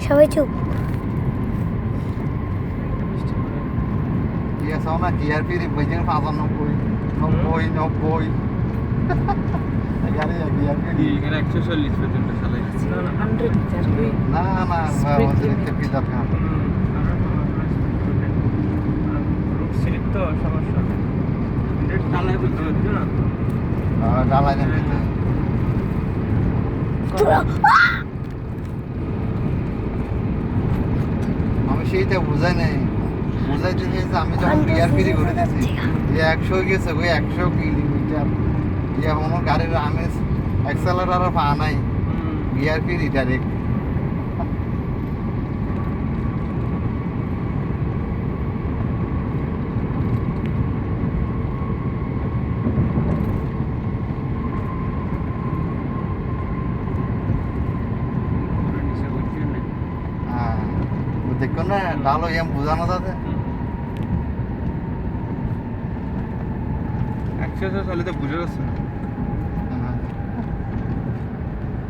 সবাই চুপ। না GRP বইজের 95 90 গাড়ি GRP এখানে 140 পর্যন্ত চালাই না আমাদের কি দরকার সিরিপ তো সমস্যা ডালাই বলতে হচ্ছে না ডালাই নেবে আমি সেইটা বুঝাই নাই বুঝাইতে চাইছি আমি যখন GRP ঘুরে দিয়েছি যে 100 গেছে ওই 100 কিলোমিটার এখনো গাড়ির আমি অ্যাক্সেলারেটর পা নাই GRP ডাইরেক্ট দেখো না ডালো এম বুঝানো যাতে একসাথে চলে তো বুঝে যাচ্ছে না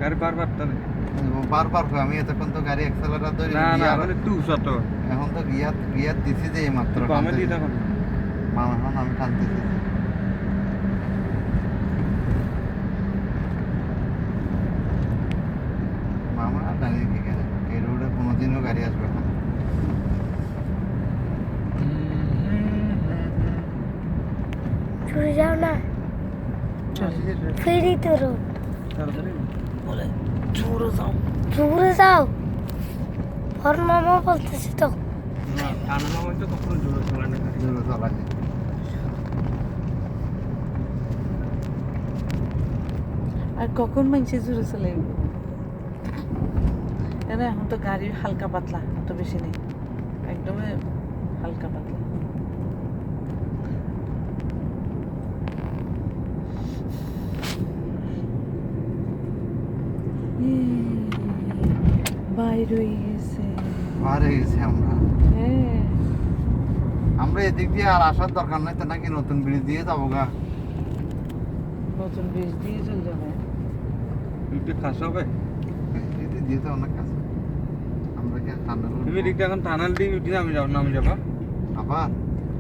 গাড়ি বারবার টানে বারবার আমি এতক্ষণ তো গাড়ি অ্যাক্সেলারেটর ধরে না মানে টু শত এখন তো গিয়ার দিছি যে মাত্র আমি দিই তখন এখন আমি টানতেছি মামা টানি কি করে এই রোডে কোনোদিনও গাড়ি আসবে না চলে যাও না ফেরি তো রোড বলে জোরে যাও ওর মামা বলতেছে তো না টানা মামা তো কখনো জোরে চালায় না গাড়ি জোরে চালায় আর কখন মানুষ জোরে চালাইব এখন তো গাড়ি হালকা পাতলা অত বেশি নেই একদমই হালকা পাতলা বাইর হয়ে গেছে হ্যাঁ আমরা এদিক দিয়ে আর আসার দরকার নাই তো নাকি নতুন ব্রিজ দিয়ে যাবো গা নতুন ব্রিজ দিয়ে চলে যাবে একটু খাস হবে এদিক দিয়ে তো অনেক কাছে আমরা কি টানেল তুমি দিকটা এখন টানেল দিয়ে উঠে নামে যাবা আবার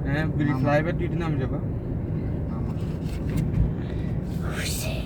হ্যাঁ ব্রিজ লাইভে উঠে নামে যাবা খুশি